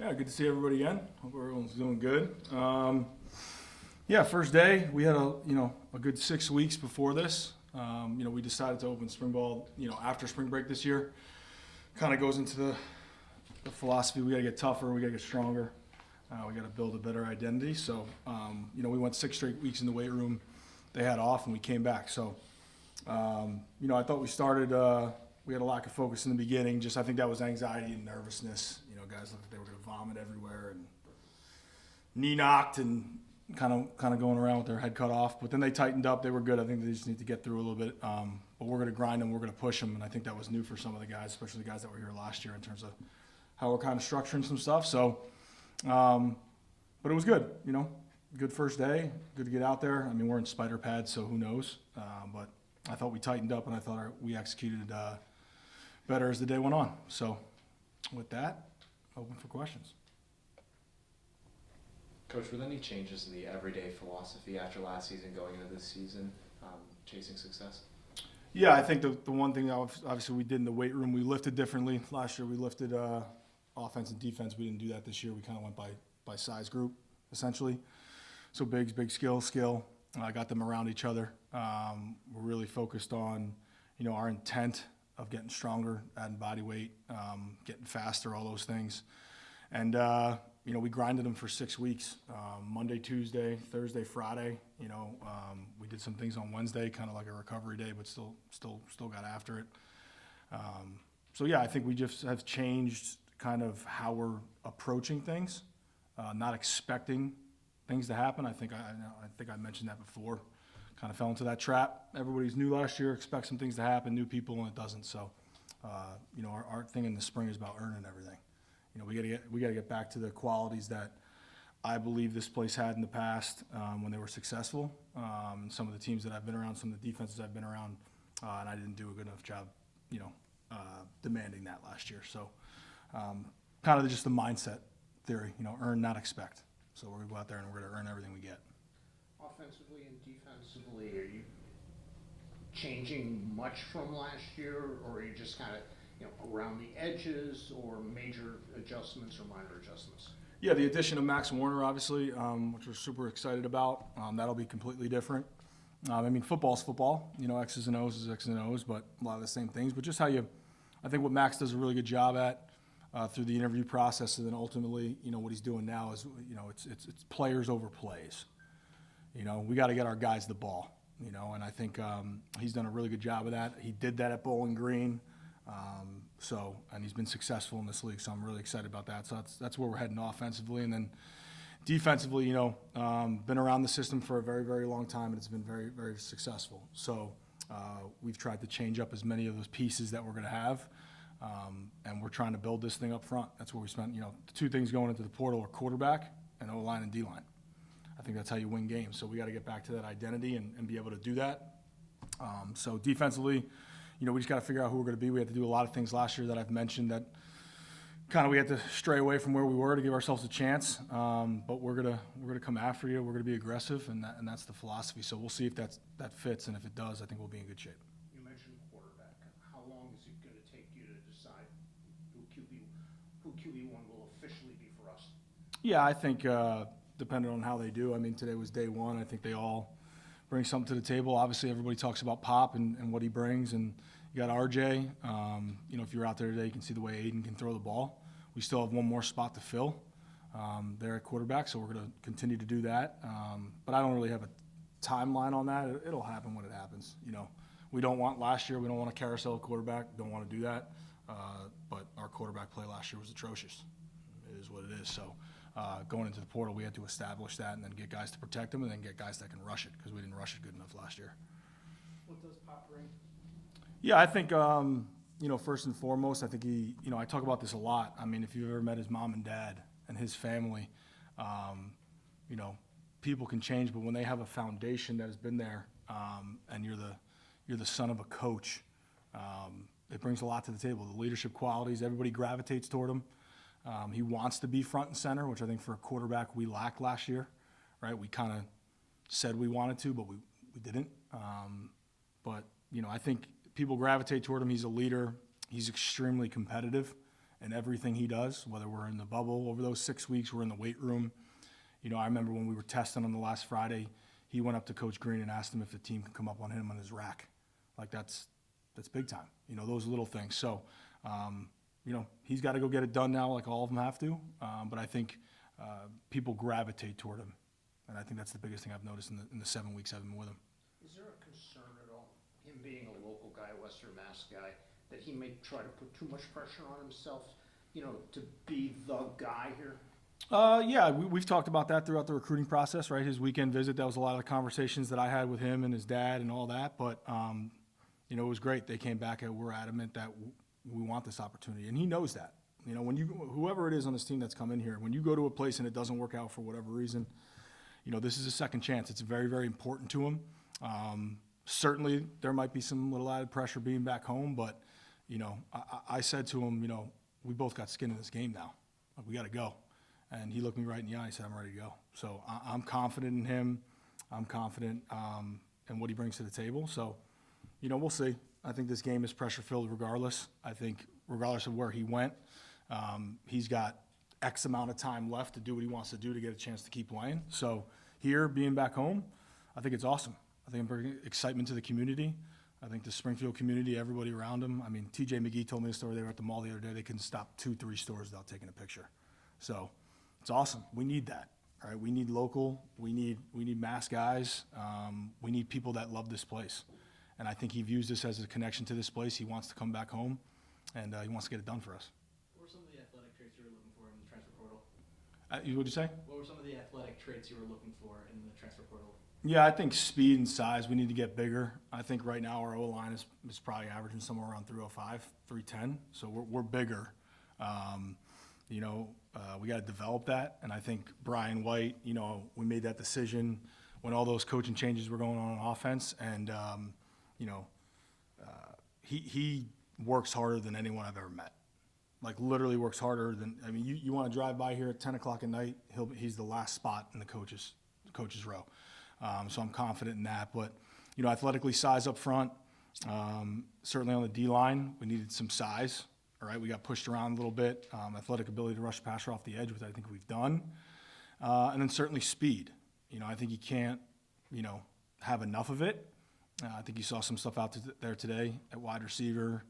Yeah, good to see everybody again. Hope everyone's doing good. Yeah, first day we had a good 6 weeks before this. We decided to open spring ball after spring break this year. Kind of goes into the philosophy: we got to get tougher, we got to get stronger, we got to build a better identity. So we went 6 straight weeks in the weight room. They had off and we came back. So I thought we started. We had a lack of focus in the beginning. I think that was anxiety and nervousness. Guys looked like they were going to vomit everywhere and knee knocked and kind of going around with their head cut off. But then they tightened up. They were good. I think they just need to get through a little bit. But we're going to grind them. We're going to push them. And I think that was new for some of the guys, especially the guys that were here last year in terms of how we're kind of structuring some stuff. So, but it was good. Good first day. Good to get out there. I mean, we're in spider pads, so who knows? But I thought we tightened up, and I thought we executed better as the day went on. So with that, open for questions. Coach, were there any changes in the everyday philosophy after last season going into this season, chasing success? Yeah, I think the one thing that obviously we did in the weight room, we lifted differently. Last year we lifted offense and defense. We didn't do that this year. We kind of went by size group, essentially. So big skill. I got them around each other. We're really focused on, our intent of getting stronger, adding body weight, getting faster, all those things. And, we grinded them for 6 weeks, Monday, Tuesday, Thursday, Friday. We did some things on Wednesday, kind of like a recovery day, but still got after it. I think we just have changed kind of how we're approaching things, not expecting things to happen. I think I mentioned that before. Kind of fell into that trap. Everybody's new last year, expect some things to happen, new people, and it doesn't. So, our thing in the spring is about earning everything. We got to get back to the qualities that I believe this place had in the past when they were successful. Some of the teams that I've been around, some of the defenses I've been around, and I didn't do a good enough job, demanding that last year. So, kind of just the mindset theory. Earn, not expect. So we're gonna go out there and we're gonna earn everything we get. Offensively and defensively, are you changing much from last year, or are you just kind of around the edges, or major adjustments or minor adjustments? Yeah, the addition of Max Warner, obviously, which we're super excited about. That'll be completely different. Football's football. X's and O's is X's and O's, but a lot of the same things. But just I think what Max does a really good job at through the interview process, and then ultimately, what he's doing now is, it's players over plays. We got to get our guys the ball. And I think he's done a really good job of that. He did that at Bowling Green. And he's been successful in this league, so I'm really excited about that. So that's where we're heading offensively. And then defensively, been around the system for a very, very long time, and it's been very, very successful. So we've tried to change up as many of those pieces that we're going to have, and we're trying to build this thing up front. That's where we spent, the 2 things going into the portal are quarterback and O-line and D-line. I think that's how you win games. So we got to get back to that identity and be able to do that. So defensively, we just got to figure out who we're going to be. We had to do a lot of things last year that I've mentioned that kind of we had to stray away from where we were to give ourselves a chance. But we're gonna come after you. We're gonna be aggressive, and that's the philosophy. So we'll see if that fits, and if it does, I think we'll be in good shape. You mentioned quarterback. How long is it going to take you to decide who QB1 will officially be for us? Yeah, I think depending on how they do. Today was day 1. I think they all bring something to the table. Obviously, everybody talks about Pop and what he brings, and you got RJ. If you're out there today, you can see the way Aiden can throw the ball. We still have one more spot to fill there at quarterback, so we're going to continue to do that. But I don't really have a timeline on that. It'll happen when it happens. We don't want last year. We don't want a carousel quarterback. Don't want to do that. But our quarterback play last year was atrocious. It is what it is. So going into the portal, we had to establish that and then get guys to protect them and then get guys that can rush it, because we didn't rush it good enough last year. What does Pop bring? Yeah, I think, first and foremost, I think he, I talk about this a lot. If you've ever met his mom and dad and his family, people can change, but when they have a foundation that has been there, and you're the son of a coach, it brings a lot to the table. The leadership qualities, everybody gravitates toward him. He wants to be front and center, which I think for a quarterback we lacked last year, right? We kind of said we wanted to, but we didn't. But I think people gravitate toward him. He's a leader. He's extremely competitive in everything he does, whether we're in the bubble over those 6 weeks, we're in the weight room. You know, I remember when we were testing him the last Friday, he went up to Coach Green and asked him if the team could come up on him on his rack. Like, that's big time, you know, those little things. So, you know, he's got to go get it done now like all of them have to, but I think people gravitate toward him, and I think that's the biggest thing I've noticed in the 7 weeks I've been with him. Is there a concern at all, him being a local guy, Western Mass guy, that he may try to put too much pressure on himself, you know, to be the guy here? Yeah, we've talked about that throughout the recruiting process, right? His weekend visit, that was a lot of the conversations that I had with him and his dad and all that. But, you know, it was great. They came back and were adamant that we want this opportunity. And he knows that. You know, whoever it is on this team that's come in here, when you go to a place and it doesn't work out for whatever reason, you know, this is a second chance. It's very, very important to him. Certainly there might be some little added pressure being back home, but, you know, I said to him, you know, we both got skin in this game now. Like, we got to go. And he looked me right in the eye and said, I'm ready to go. So I'm confident in him. I'm confident in what he brings to the table. So, you know, we'll see. I think this game is pressure-filled regardless. I think regardless of where he went, he's got X amount of time left to do what he wants to do to get a chance to keep playing. So here, being back home, I think it's awesome. I think I'm bringing excitement to the community. I think the Springfield community, everybody around him. I mean, TJ McGee told me a story. They were at the mall the other day. They couldn't stop 2-3 stores without taking a picture. So it's awesome. We need that, right? We need local. We need mass guys. We need people that love this place. And I think he views this as a connection to this place. He wants to come back home, and he wants to get it done for us. What were some of the athletic traits you were looking for in the transfer portal? What'd you say? What were some of the athletic traits you were looking for in the transfer portal? Yeah, I think speed and size, we need to get bigger. I think right now our O-line is probably averaging somewhere around 305, 310. So we're bigger. You know, we got to develop that. And I think Brian White, you know, we made that decision when all those coaching changes were going on offense. And, you know, he works harder than anyone I've ever met. Like, literally works harder than, I mean, you want to drive by here at 10 o'clock at night, he's the last spot in the coaches row. So I'm confident in that. But, you know, athletically size up front, certainly on the D-line, we needed some size. All right, we got pushed around a little bit. Athletic ability to rush the passer off the edge, which I think we've done. And then certainly speed. You know, I think you can't, you know, have enough of it. I think you saw some stuff out there today at wide receiver.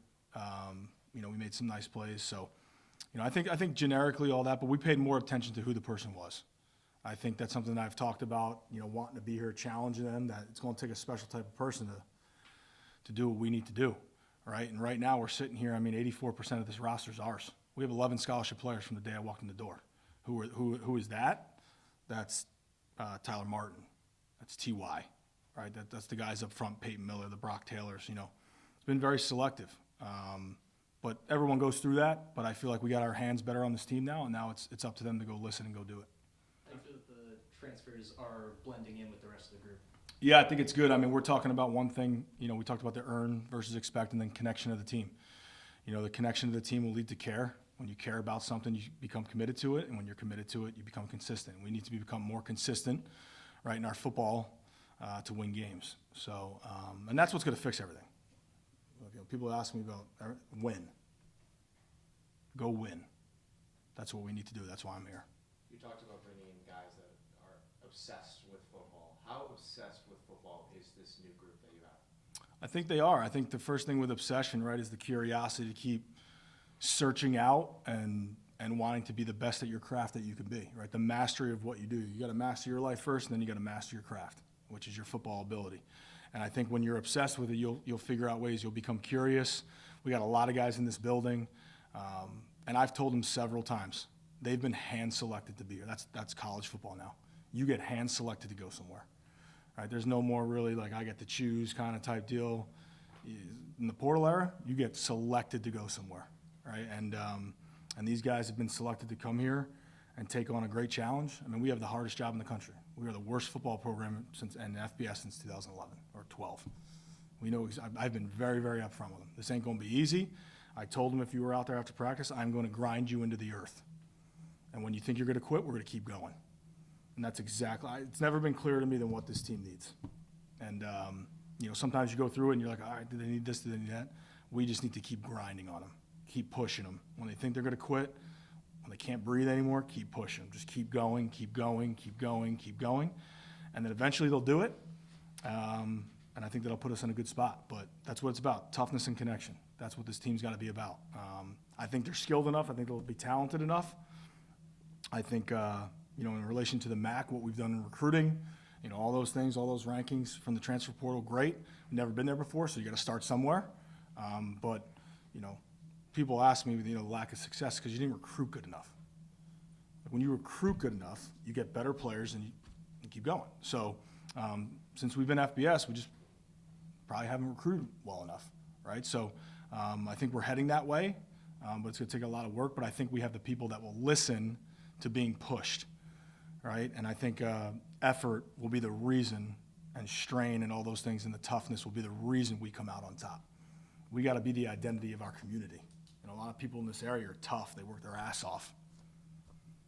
You know, we made some nice plays. So, you know, I think generically all that, but we paid more attention to who the person was. I think that's something that I've talked about, you know, wanting to be here, challenging them, that it's going to take a special type of person to do what we need to do. Right, and right now we're sitting here. I mean, 84% of this roster is ours. We have 11 scholarship players from the day I walked in the door. Who is that? That's Tyler Martin. That's Ty. Right, that's the guys up front. Peyton Miller, the Brock Taylors. You know, it's been very selective. But everyone goes through that. But I feel like we got our hands better on this team now, and now it's up to them to go listen and go do it. I feel that the transfers are blending in with the rest of the group. Yeah, I think it's good. I mean, we're talking about one thing. You know, we talked about the earn versus expect, and then connection of the team. You know, the connection of the team will lead to care. When you care about something, you become committed to it, and when you're committed to it, you become consistent. We need to become more consistent, right, in our football to win games. So, and that's what's going to fix everything. You know, people ask me about win. Go win. That's what we need to do. That's why I'm here. You talked about bringing in guys that are obsessed with football. How obsessed with football is this new group that you have? I think they are. I think the first thing with obsession, right, is the curiosity to keep searching out and wanting to be the best at your craft that you can be, right? The mastery of what you do. You got to master your life first, and then you got to master your craft, which is your football ability. And I think when you're obsessed with it, you'll figure out ways. You'll become curious. We got a lot of guys in this building, and I've told them several times, they've been hand-selected to be here. That's college football now. You get hand-selected to go somewhere. Right, there's no more really like I get to choose kind of type deal. In the portal era, you get selected to go somewhere, right? And these guys have been selected to come here and take on a great challenge. I mean, we have the hardest job in the country. We are the worst football program in FBS since 2011 or 12. We know I've been very, very upfront with them. This ain't going to be easy. I told them if you were out there after practice, I'm going to grind you into the earth. And when you think you're going to quit, we're going to keep going. And that's exactly, it's never been clearer to me than what this team needs. And, you know, sometimes you go through it and you're like, all right, do they need this, do they need that? We just need to keep grinding on them, keep pushing them. When they think they're going to quit, when they can't breathe anymore, keep pushing them. Just keep going, keep going, keep going, keep going. And then eventually they'll do it. And I think that'll put us in a good spot. But that's what it's about, toughness and connection. That's what this team's got to be about. I think they're skilled enough. I think they'll be talented enough. I think, in relation to the MAC, what we've done in recruiting, all those things, all those rankings from the transfer portal, great. We've never been there before, so you got to start somewhere. But people ask me, the lack of success because you didn't recruit good enough. When you recruit good enough, you get better players and you keep going. So since we've been FBS, we just probably haven't recruited well enough, right? So I think we're heading that way, but it's going to take a lot of work. But I think we have the people that will listen to being pushed, right? And I think effort will be the reason, and strain and all those things, and the toughness will be the reason we come out on top. We got to be the identity of our community. A lot of people in this area are tough. They work their ass off.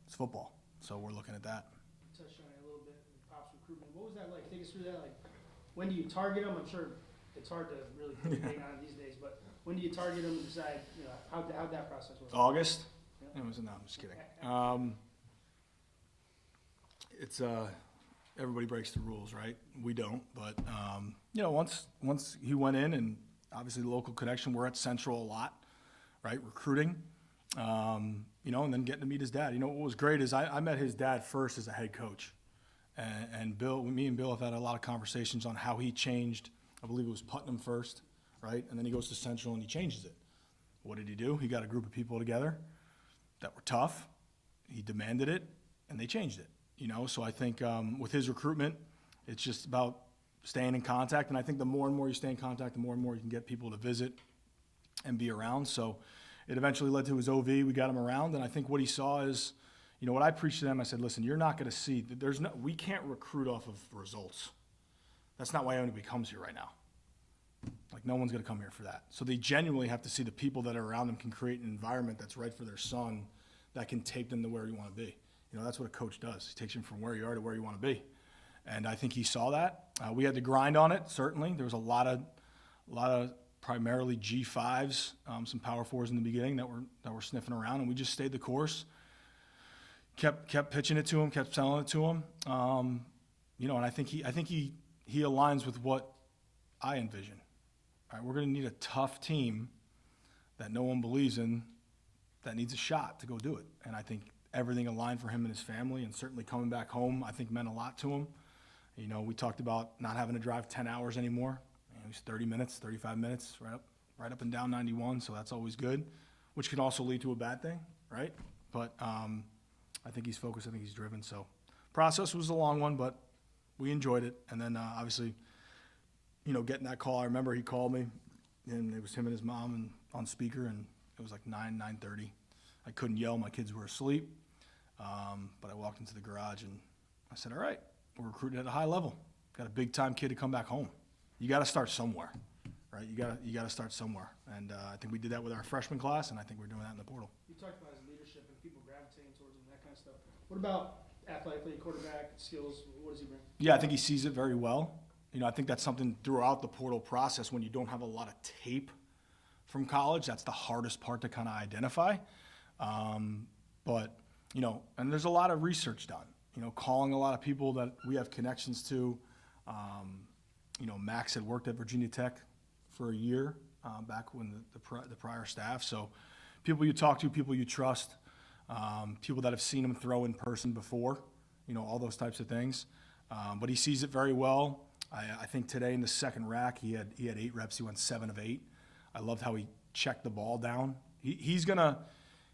It's football, so we're looking at that. You touched on it a little bit, Pop's recruitment. What was that like? Take us through that. Like, when do you target them? I'm sure it's hard to really put a date on it these days, but when do you target them and decide, how'd that process work? August? Yeah. No, I'm just kidding. It's everybody breaks the rules, right? We don't, but once he went in, and obviously the local connection, we're at Central a lot, right? Recruiting, and then getting to meet his dad. What was great is I met his dad first as a head coach, and me and Bill have had a lot of conversations on how he changed. I believe it was Putnam first, right? And then he goes to Central and he changes it. What did he do? He got a group of people together that were tough. He demanded it, and they changed it. So I think with his recruitment, it's just about staying in contact. And I think the more and more you stay in contact, the more and more you can get people to visit and be around. So it eventually led to his OV. We got him around, and I think what he saw is, what I preached to them, I said, listen, you're not going to see, we can't recruit off of results. That's not why anybody comes here right now. Like, no one's going to come here for that. So they genuinely have to see the people that are around them can create an environment that's right for their son, that can take them to where you want to be. That's what a coach does. He takes you from where you are to where you want to be. And I think he saw that. We had to grind on it, certainly. There was a lot of primarily G5s, some power fours in the beginning that were sniffing around, and we just stayed the course. Kept pitching it to him, kept selling it to him. And I think he aligns with what I envision. All right, we're going to need a tough team that no one believes in, that needs a shot to go do it. And I think everything aligned for him and his family, and certainly coming back home, I think meant a lot to him. We talked about not having to drive 10 hours anymore. It was 30 minutes, 35 minutes, right up and down 91, so that's always good, which could also lead to a bad thing, right? But I think he's focused. I think he's driven. So process was a long one, but we enjoyed it. And then obviously, getting that call, I remember he called me, and it was him and his mom and on speaker, and it was like 9:30. I couldn't yell. My kids were asleep. But I walked into the garage, and I said, all right, we're recruiting at a high level. Got a big-time kid to come back home. You got to start somewhere, right? You got to start somewhere. And I think we did that with our freshman class, and I think we're doing that in the portal. You talked about his leadership and people gravitating towards him, that kind of stuff. What about athletically, quarterback, skills? What does he bring? Yeah, I think he sees it very well. I think that's something throughout the portal process when you don't have a lot of tape from college. That's the hardest part to kind of identify. But, and there's a lot of research done, calling a lot of people that we have connections to. Max had worked at Virginia Tech for a year back when the prior staff. So people you talk to, people you trust, people that have seen him throw in person before, all those types of things. But he sees it very well. I think today in the second rack, he had 8 reps. He went 7 of 8. I loved how he checked the ball down. He's gonna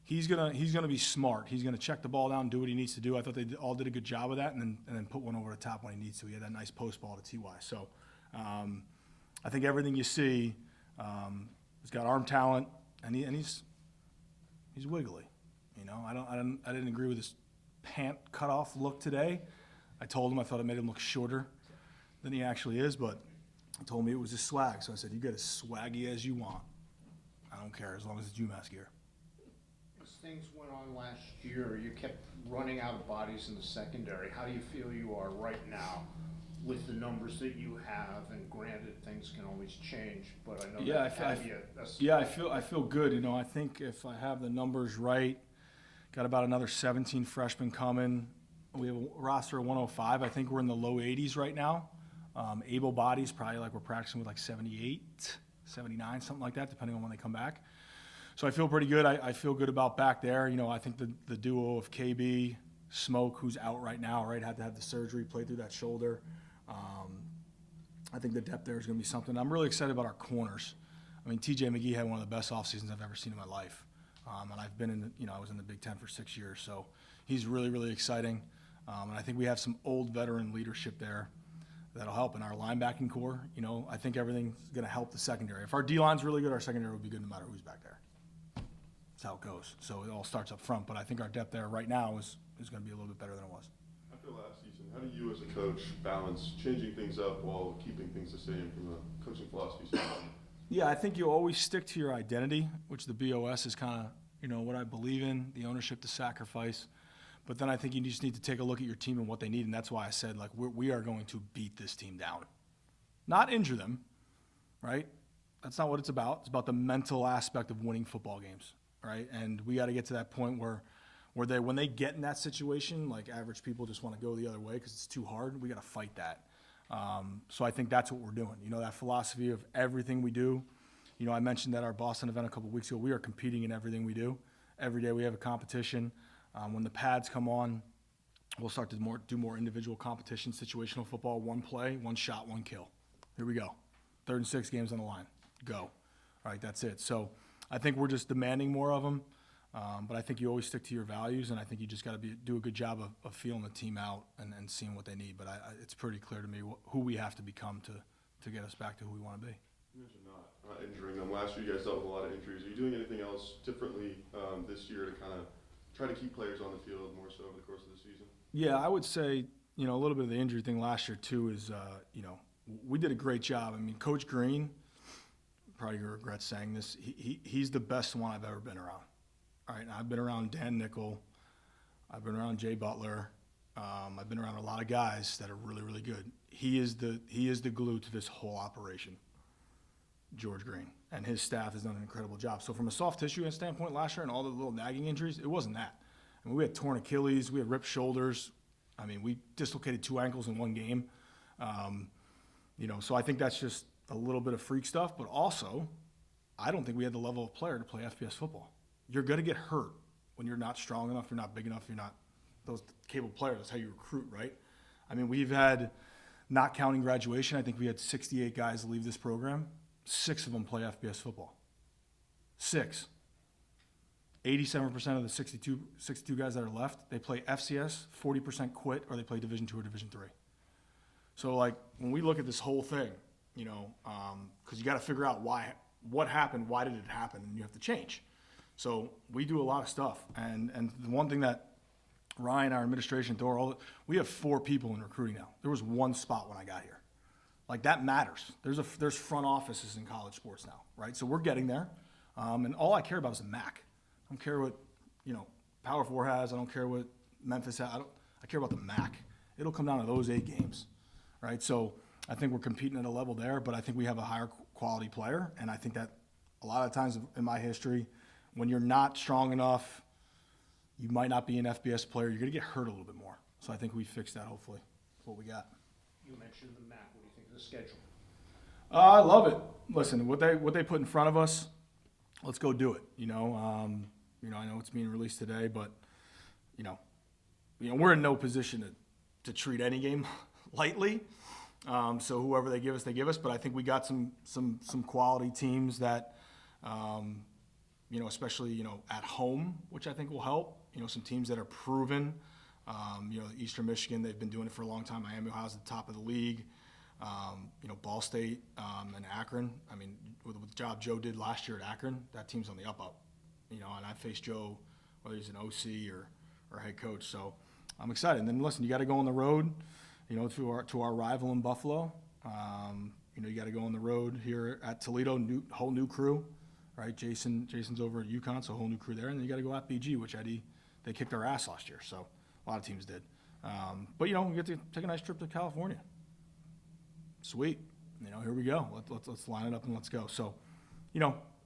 be smart. He's gonna check the ball down, do what he needs to do. I thought they all did a good job of that, and then put one over the top when he needs to. He had that nice post ball to Ty. So I think everything you see, he's got arm talent, and he's wiggly. I didn't agree with his pant cutoff look today. I told him I thought it made him look shorter than he actually is, but he told me it was his swag. So I said, you get as swaggy as you want. I don't care, as long as it's UMass gear. As things went on last year, you kept running out of bodies in the secondary. How do you feel you are right now with the numbers that you have, and granted, things can always change, but I know Yeah, that can be a. Yeah, I feel good. You know, I think if I have the numbers right, got about another 17 freshmen coming. We have a roster of 105. I think we're in the low 80s right now. Able bodies, probably like we're practicing with like 78, 79, something like that, depending on when they come back. So I feel pretty good. I feel good about back there. You know, I think the duo of KB, Smoke, who's out right now, right, had to have the surgery, played through that shoulder. I think the depth there is going to be something. I'm really excited about our corners. I mean, TJ McGee had one of the best off seasons I've ever seen in my life. And I've been in, I was in the Big Ten for 6 years, so he's really, really exciting. And I think we have some old veteran leadership there that'll help in our linebacking core. You know, I think everything's going to help the secondary. If our D-line's really good, our secondary will be good no matter who's back there. That's how it goes. So it all starts up front, but I think our depth there right now is going to be a little bit better than it was. After last season, how do you as a coach balance changing things up while keeping things the same from a coaching philosophy standpoint? Yeah, I think you always stick to your identity, which the BOS is kind of, what I believe in, the ownership, the sacrifice. But then I think you just need to take a look at your team and what they need, and that's why I said, like, we are going to beat this team down. Not injure them, right? That's not what it's about. It's about the mental aspect of winning football games, right? And we got to get to that point where when they get in that situation, like average people just want to go the other way because it's too hard. We got to fight that. So I think that's what we're doing. That philosophy of everything we do. I mentioned at our Boston event a couple of weeks ago, we are competing in everything we do. Every day we have a competition. When the pads come on, we'll start to do more individual competition, situational football, one play, one shot, one kill. Here we go. 3rd and 6 games on the line. Go. All right, that's it. So I think we're just demanding more of them. But I think you always stick to your values, and I think you just got to do a good job of feeling the team out and seeing what they need. But it's pretty clear to me who we have to become to get us back to who we want to be. You mentioned not injuring them. Last year you guys dealt with a lot of injuries. Are you doing anything else differently this year to kind of try to keep players on the field more so over the course of the season? Yeah, I would say, a little bit of the injury thing last year too is, we did a great job. I mean, Coach Green, probably gonna regret saying this, he's the best one I've ever been around. All right, I've been around Dan Nickel. I've been around Jay Butler. I've been around a lot of guys that are really, really good. He is the glue to this whole operation, George Green, and his staff has done an incredible job. So from a soft tissue standpoint last year and all the little nagging injuries, it wasn't that. I mean, we had torn Achilles, we had ripped shoulders. I mean, we dislocated 2 ankles in one game. So I think that's just a little bit of freak stuff, but also I don't think we had the level of player to play FBS football. You're going to get hurt when you're not strong enough, you're not big enough, you're not those capable players. That's how you recruit, right? I mean, we've had, not counting graduation, I think we had 68 guys leave this program. 6 of them play FBS football. 6. 87% of the 62 guys that are left, they play FCS, 40% quit, or they play Division II or Division III. So, like, when we look at this whole thing, because you got to figure out what happened, why did it happen, and you have to change. So we do a lot of stuff, and the one thing that Ryan, our administration, we have 4 people in recruiting now. There was 1 spot when I got here. Like, that matters. There's front offices in college sports now, right? So we're getting there, and all I care about is the MAC. I don't care what Power 4 has. I don't care what Memphis has. I care about the MAC. It'll come down to those 8 games, right? So I think we're competing at a level there, but I think we have a higher quality player, and I think that a lot of times in my history, when you're not strong enough, you might not be an FBS player. You're going to get hurt a little bit more. So I think we fixed that, hopefully. That's what we got. You mentioned the MAC. What do you think of the schedule? I love it. Listen, what they put in front of us, let's go do it. I know it's being released today, but we're in no position to treat any game lightly. So whoever they give us. But I think we got some quality teams that, especially at home, which I think will help. Some teams that are proven. Eastern Michigan, they've been doing it for a long time. Miami, Ohio's at the top of the league. Ball State and Akron. I mean, with the job Joe did last year at Akron, that team's on the up. And I faced Joe, whether he's an OC or head coach. So I'm excited. And then listen, you got to go on the road, to our rival in Buffalo. You got to go on the road here at Toledo, whole new crew, right? Jason's over at UConn, so a whole new crew there. And then you got to go at BG, which they kicked our ass last year. So a lot of teams did. But we get to take a nice trip to California. sweet. Here we go. Let's line it up and let's go. So,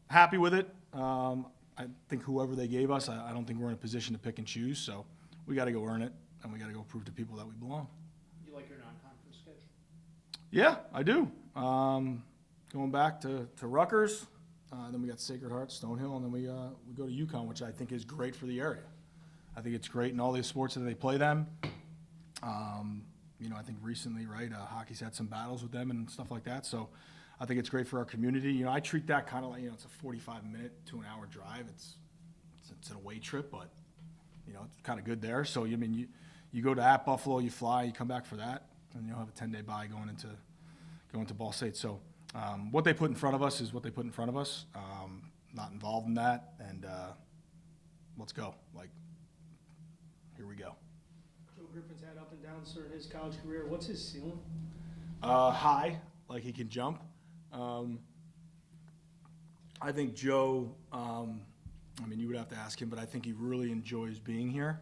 happy with it. I think whoever they gave us, I don't think we're in a position to pick and choose. So we got to go earn it, and we got to go prove to people that we belong. You like your non-conference schedule? Yeah, I do. Going back to Rutgers, then we got Sacred Heart, Stonehill, and then we go to UConn, which I think is great for the area. I think it's great in all the sports that they play them. I think recently, right, hockey's had some battles with them and stuff like that. So I think it's great for our community. I treat that kind of like, it's a 45-minute to an hour drive. It's an away trip, but, it's kind of good there. So, you go to at Buffalo, you fly, you come back for that, and you'll have a 10-day bye going into Ball State. So what they put in front of us is what they put in front of us. Not involved in that, and let's go. Here we go. Joe Griffin's had up and downs during his college career. What's his ceiling? High, like he can jump. I think Joe, you would have to ask him, but I think he really enjoys being here.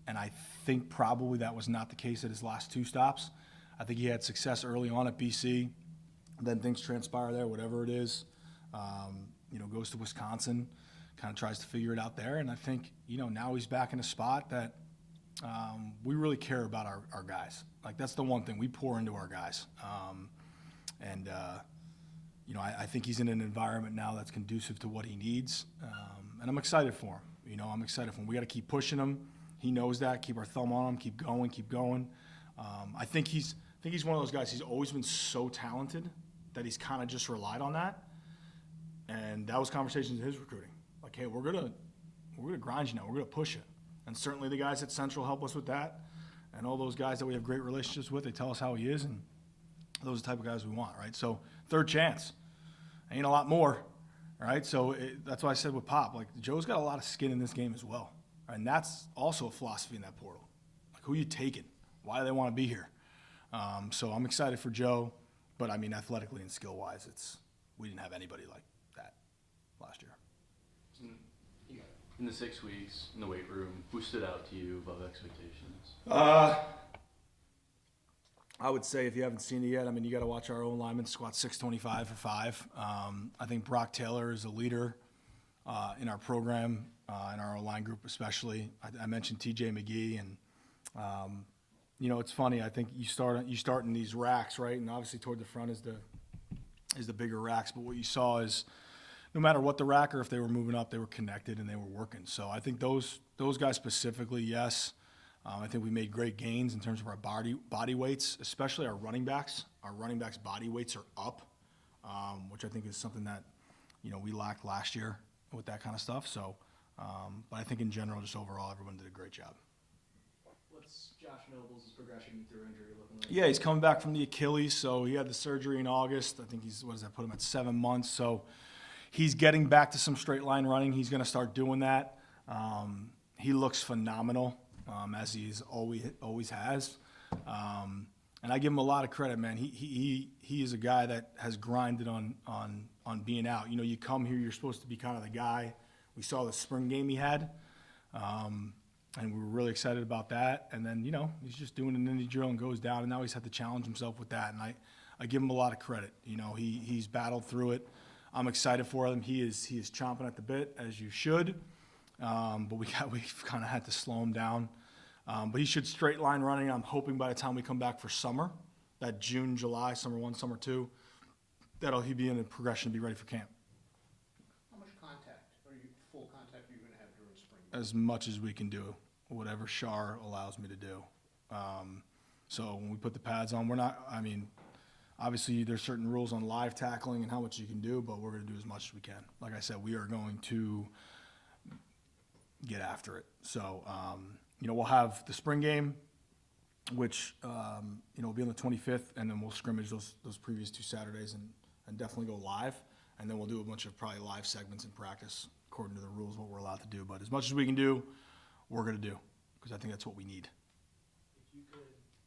And I think probably that was not the case at his last 2 stops. I think he had success early on at BC. Then things transpire there, whatever it is. Goes to Wisconsin, kind of tries to figure it out there. And I think, now he's back in a spot that we really care about our guys. That's the one thing. We pour into our guys. I think he's in an environment now that's conducive to what he needs. And I'm excited for him. I'm excited for him. We got to keep pushing him. He knows that. Keep our thumb on him. Keep going. I think he's one of those guys. He's always been so talented that he's kind of just relied on that. And that was conversations in his recruiting. Hey, we're gonna grind you now. We're gonna push it. And certainly the guys at Central help us with that. And all those guys that we have great relationships with, they tell us how he is, and those are the type of guys we want, right? So third chance. Ain't a lot more, right? So that's why I said with Pop, Joe's got a lot of skin in this game as well. And that's also a philosophy in that portal. Who you taking? Why do they want to be here? So I'm excited for Joe, but athletically and skill-wise, we didn't have anybody like that last year. In the 6 weeks in the weight room, who stood out to you above expectations? I would say if you haven't seen it yet, you got to watch our own lineman squat 625 for 5. I think Brock Taylor is a leader in our program, in our line group especially. I mentioned TJ McGee, and it's funny. I think you start in these racks, right? And obviously toward the front is the bigger racks. But what you saw is no matter what the rack or if they were moving up, they were connected and they were working. So I think those guys specifically, yes. I think we made great gains in terms of our body weights, especially our running backs. Our running backs' body weights are up, which I think is something that we lacked last year with that kind of stuff. So, but I think in general, just overall, everyone did a great job. What's Josh Noble's progression through injury looking like? Yeah, he's coming back from the Achilles, so he had the surgery in August. I think put him at 7 months. So he's getting back to some straight line running. He's going to start doing that. He looks phenomenal, as he's always has. And I give him a lot of credit, man. He is a guy that has grinded on being out. You come here, you're supposed to be kind of the guy. We saw the spring game he had. And we were really excited about that. And then, he's just doing an indie drill and goes down, and now he's had to challenge himself with that. And I give him a lot of credit. He's battled through it. I'm excited for him. He is chomping at the bit, as you should. But we've kind of had to slow him down. But he should straight line running. I'm hoping by the time we come back for summer, that June, July, summer 1, summer 2, he'll be in a progression to be ready for camp. How much contact, full contact are you going to have during spring? As much as we can do, whatever Shar allows me to do. So when we put the pads on, we're not, obviously there's certain rules on live tackling and how much you can do, but we're going to do as much as we can. Like I said, we are going to get after it. So, we'll have the spring game, which, will be on the 25th, and then we'll scrimmage those previous 2 Saturdays and definitely go live. And then we'll do a bunch of probably live segments in practice according to the rules, what we're allowed to do. But as much as we can do, we're going to do, because I think that's what we need. If you could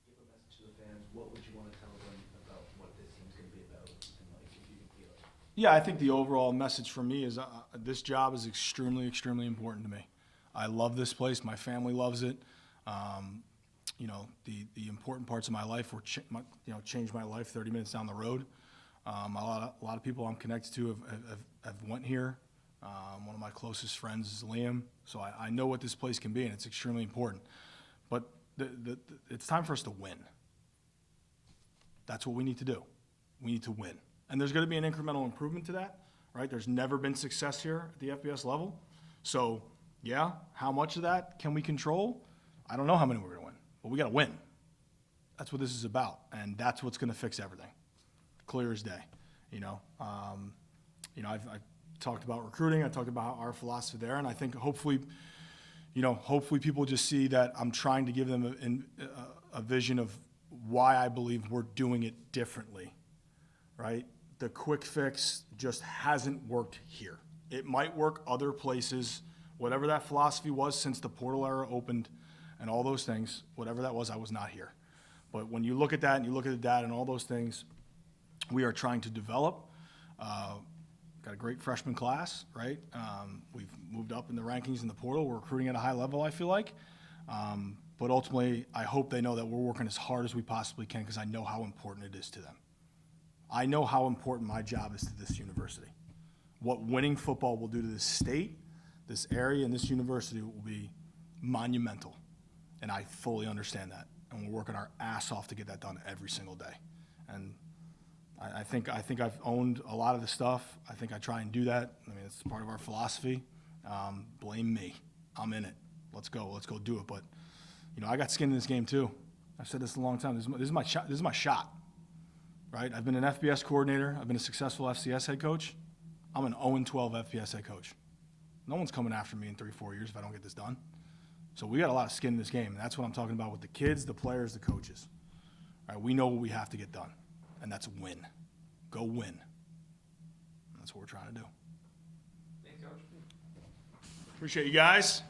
give a message to the fans, what would you want to tell them about what this team's going to be about, and if you can feel it? Yeah, I think the overall message for me is this job is extremely, extremely important to me. I love this place. My family loves it. you know, the important parts of my life were, changed my life 30 minutes down the road. A lot of people I'm connected to have went here. One of my closest friends is Liam, so I know what this place can be, and it's extremely important. But it's time for us to win. That's what we need to do. We need to win. And there's going to be an incremental improvement to that, right? There's never been success here at the FBS level. So, yeah, how much of that can we control? I don't know how many we're going to win, but we got to win. That's what this is about, and that's what's going to fix everything. Clear as day, I've talked about recruiting. I talked about our philosophy there, and I think hopefully people just see that I'm trying to give them a vision of why I believe we're doing it differently, right? The quick fix just hasn't worked here. It might work other places. Whatever that philosophy was since the portal era opened and all those things, whatever that was, I was not here. But when you look at that and you look at the data and all those things, we are trying to develop. Got a great freshman class, right? We've moved up in the rankings in the portal. We're recruiting at a high level, I feel like. But ultimately, I hope they know that we're working as hard as we possibly can because I know how important it is to them. I know how important my job is to this university. What winning football will do to this state, this area, and this university will be monumental. And I fully understand that. And we're working our ass off to get that done every single day. And I think I've owned a lot of the stuff. I think I try and do that. I mean, it's part of our philosophy. Blame me. I'm in it. Let's go do it. But, I got skin in this game too. I've said this a long time. This is my shot. This is my shot, right? I've been an FBS coordinator. I've been a successful FCS head coach. I'm an 0-12 FBS head coach. No one's coming after me in 3-4 years if I don't get this done. So we got a lot of skin in this game, and that's what I'm talking about with the kids, the players, the coaches. All right, we know what we have to get done, and that's win. Go win. And that's what we're trying to do. Thanks, Coach. Appreciate you guys.